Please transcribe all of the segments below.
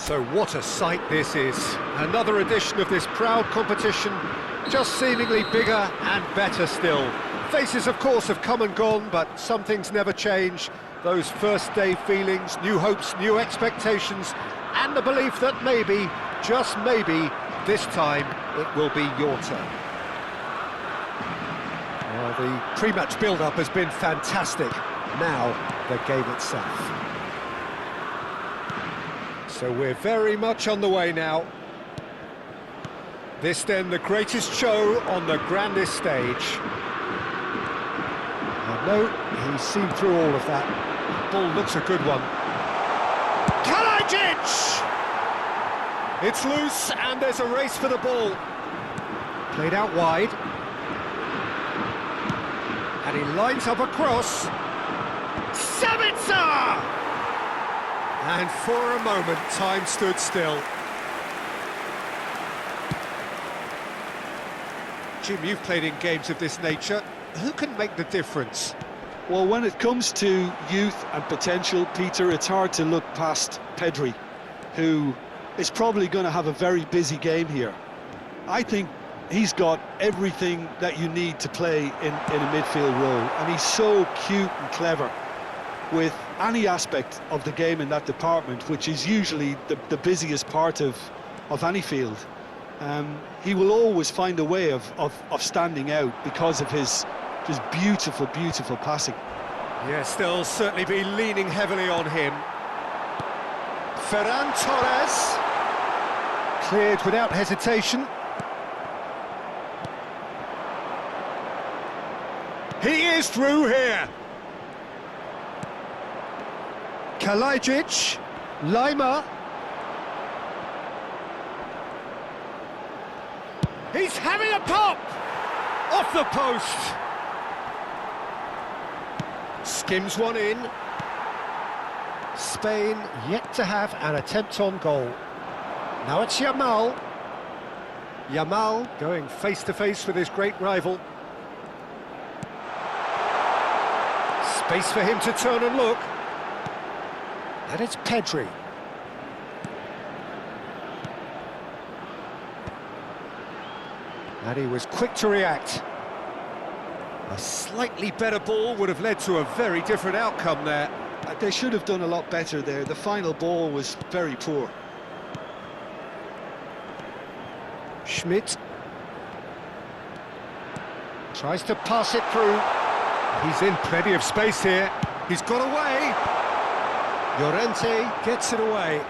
So what a sight this is. Another edition of this proud competition, just seemingly bigger and better still. Faces, of course, have come and gone, but some things never change. Those first-day feelings, new hopes, new expectations, and the belief that maybe, just maybe, this time it will be your turn. Well, the pre-match build-up has been fantastic. Now, the game itself. So we're very much on the way now. This then the greatest show on the grandest stage. And no, he's seen through all of that. The ball looks a good one. Kalajic! It's loose and there's a race for the ball. Played out wide. And he lines up a cross. Sabitzer! And for a moment, time stood still. Jim, you've played in games of this nature. Who can make the difference? Well, when it comes to youth and potential, Peter, it's hard to look past Pedri, who is probably going to have a very busy game here. I think he's got everything that you need to play in a midfield role, and he's so cute and clever with any aspect of the game in that department, which is usually the busiest part of any field. He will always find a way of standing out because of his just beautiful passing. Yes, they'll certainly be leaning heavily on him. Ferran Torres. Cleared without hesitation. He is through here. Kalajic, Lima. He's having a pop! Off the post! Skims one in. Spain yet to have an attempt on goal. Now it's Yamal. Yamal going face-to-face with his great rival. Space for him to turn and look. And it's Pedri. And he was quick to react. A slightly better ball would have led to a very different outcome there. They should have done a lot better there. The final ball was very poor. Schmidt tries to pass it through. He's in plenty of space here. He's got away. Llorente gets it away.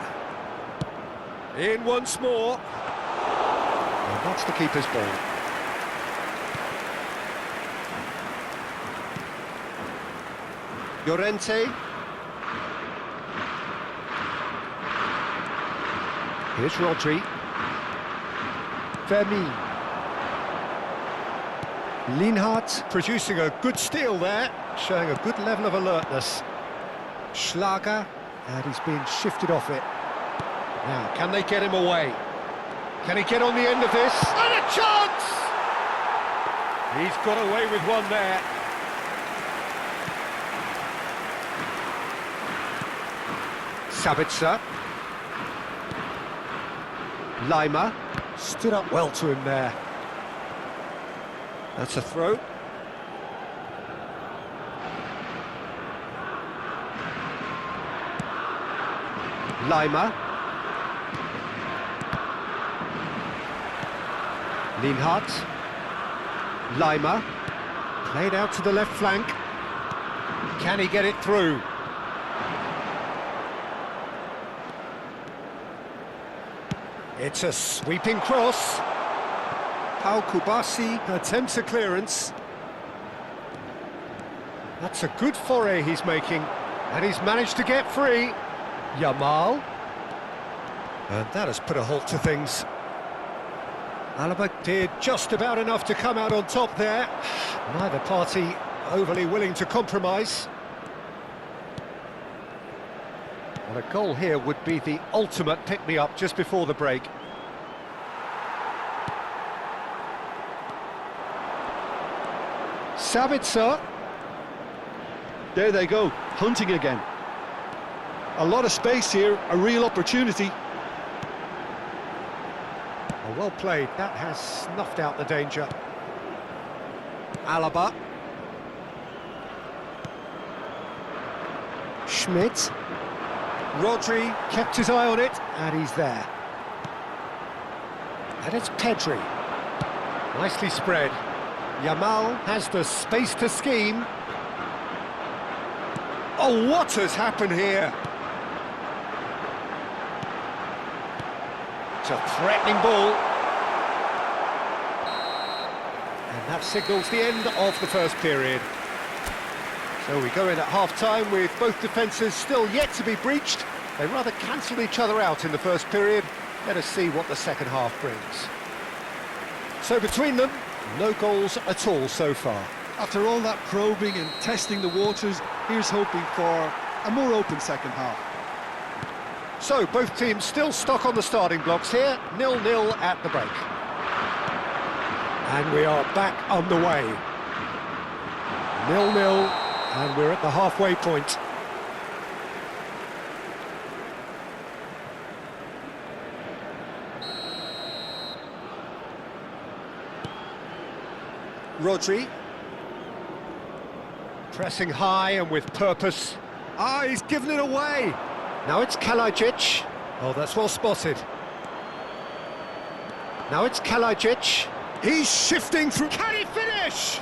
In once more. And that's the keeper's ball. Llorente. Here's Rodri. Fermin. Lienhardt producing a good steal there, showing a good level of alertness. Schlager, and he's being shifted off it. Now, can they get him away? Can he get on the end of this? And a chance! He's got away with one there. Sabitzer. Lima stood up well to him there. That's a throw. Lima. Lienhardt. Lima. Played out to the left flank. Can he get it through? It's a sweeping cross. Pau Kubasi attempts a clearance. That's a good foray he's making. And he's managed to get free. Yamal. And that has put a halt to things. Alaba did just about enough to come out on top there. Neither party overly willing to compromise. Well, a goal here would be the ultimate pick-me-up just before the break. Sabitzer. There they go, hunting again. A lot of space here, a real opportunity. Oh, well played, that has snuffed out the danger. Alaba. Schmidt. Rodri kept his eye on it, and he's there. And it's Pedri. Nicely spread. Yamal has the space to scheme. Oh, what has happened here? It's a threatening ball. And that signals the end of the first period. So we go in at half-time with both defences still yet to be breached. They rather cancelled each other out in the first period. Let us see what the second half brings. So between them, no goals at all so far. After all that probing and testing the waters, here's hoping for a more open second half. So both teams still stuck on the starting blocks here, 0-0 at the break. And we are back underway. 0-0, and we're at the halfway point. Rodri. Pressing high and with purpose. Ah, he's given it away. Now it's Kalajic. Oh, that's well spotted. Now it's Kalajic. He's shifting through. Can he finish?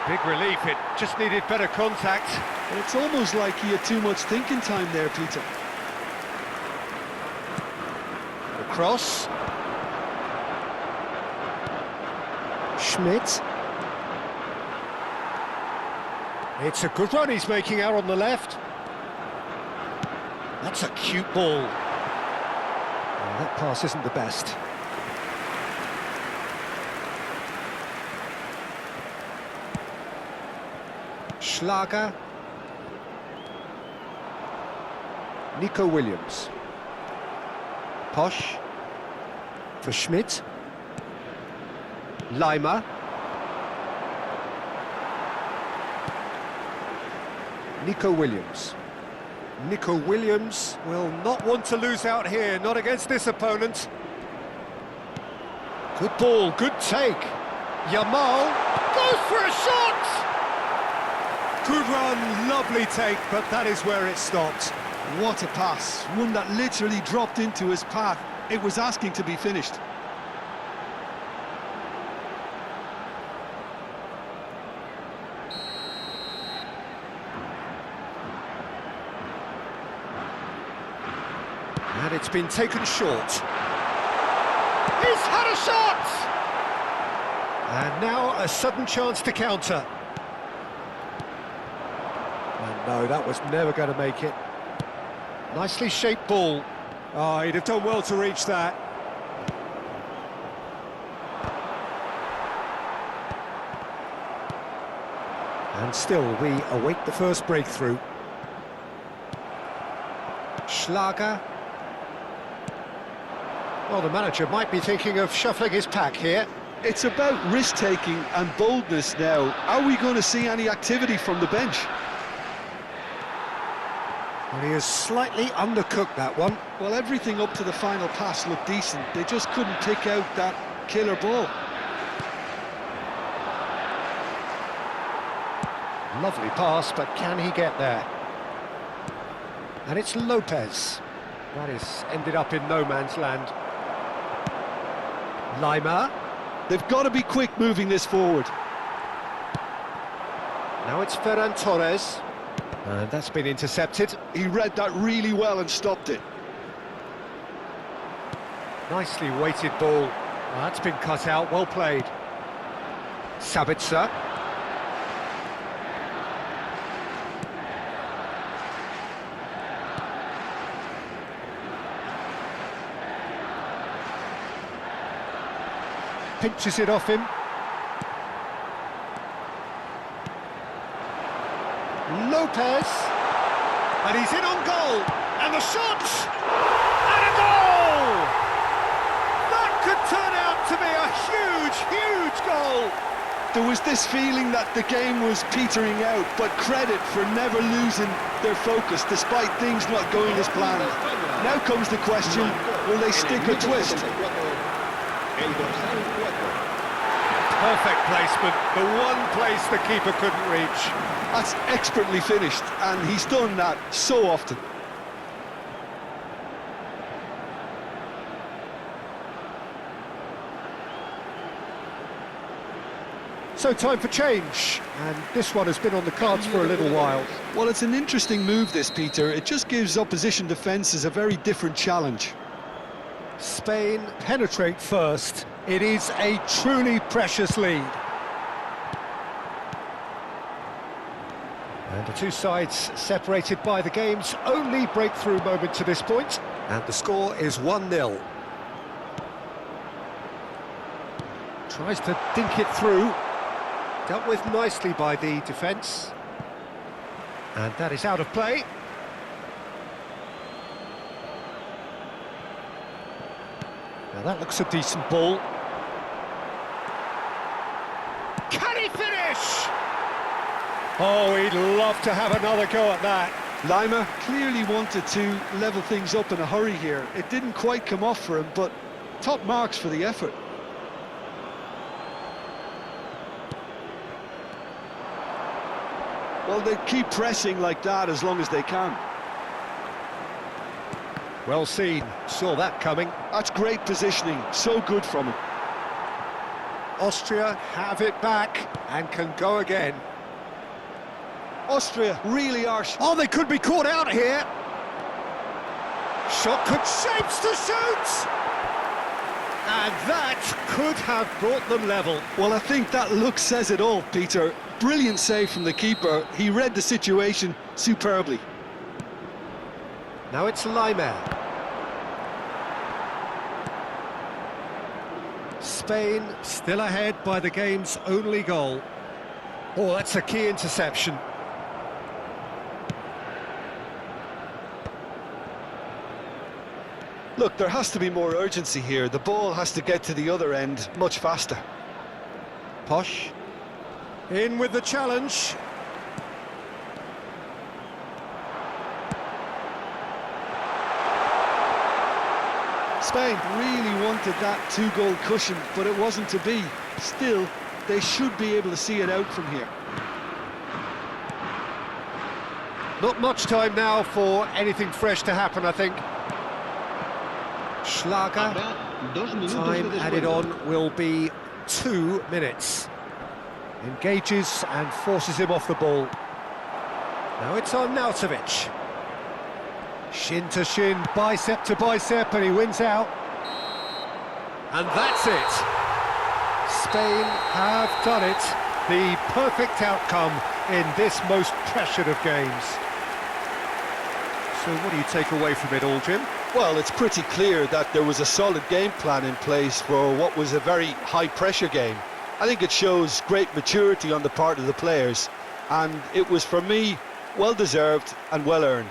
Big relief, it just needed better contact. Well, it's almost like he had too much thinking time there, Peter. The cross. Schmidt. It's a good run he's making out on the left. That's a cute ball. Oh, that pass isn't the best. Schlager. Nico Williams. Posch. For Schmidt. Leimer. Nico Williams. Nico Williams will not want to lose out here, not against this opponent. Good ball, good take. Yamal goes for a shot! Good run, lovely take, but that is where it stopped. What a pass, one that literally dropped into his path. It was asking to be finished. And it's been taken short. He's had a shot! And now a sudden chance to counter. And no, that was never going to make it. Nicely shaped ball. Oh, he'd have done well to reach that. And still, we await the first breakthrough. Schlager. Well, the manager might be thinking of shuffling his pack here. It's about risk-taking and boldness now. Are we going to see any activity from the bench? Well, he has slightly undercooked that one. Well, everything up to the final pass looked decent. They just couldn't pick out that killer ball. Lovely pass, but can he get there? And it's Lopez. That is ended up in no man's land. Leimer. They've got to be quick moving this forward. Now it's Ferran Torres. And that's been intercepted. He read that really well and stopped it. Nicely weighted ball. Well, that's been cut out, well played. Sabitzer. Pinches it off him. Lopez. And he's in on goal. And the shot! And a goal! That could turn out to be a huge, huge goal! There was this feeling that the game was petering out, but credit for never losing their focus despite things not going as planned. Now comes the question, will they stick or twist? el dorsal 4. Perfect placement, the one place the keeper couldn't reach. That's expertly finished, and he's done that so often. So time for change, and this one has been on the cards for a little while. Well, it's an interesting move, this, Peter. It just gives opposition defences a very different challenge. Spain penetrate first. It is a truly precious lead. And the two sides separated by the game's only breakthrough moment to this point. And the score is 1-0. Tries to dink it through. Dealt with nicely by the defence. And that is out of play. Now that looks a decent ball. Can he finish? Oh, he'd love to have another go at that. Lima clearly wanted to level things up in a hurry here. It didn't quite come off for him, but top marks for the effort. Well, they keep pressing like that as long as they can. Well seen, saw that coming. That's great positioning, so good from him. Austria have it back and can go again. Austria really are... Oh, they could be caught out here. Shot could shapes to shoot. And that could have brought them level. Well, I think that look says it all, Peter. Brilliant save from the keeper. He read the situation superbly. Now it's Lima. Spain still ahead by the game's only goal. Oh, that's a key interception. Look, there has to be more urgency here. The ball has to get to the other end much faster. Posh. In with the challenge. Spain really wanted that two-goal cushion, but it wasn't to be. Still, they should be able to see it out from here. Not much time now for anything fresh to happen, I think. Schlager. Time added on will be 2 minutes. Engages and forces him off the ball. Now it's on Nautovic. Shin to shin, bicep to bicep, and he wins out. And that's it. Spain have done it. The perfect outcome in this most pressured of games. So what do you take away from it all, Jim? Well, it's pretty clear that there was a solid game plan in place for what was a very high-pressure game. I think it shows great maturity on the part of the players, and it was, for me, well-deserved and well-earned.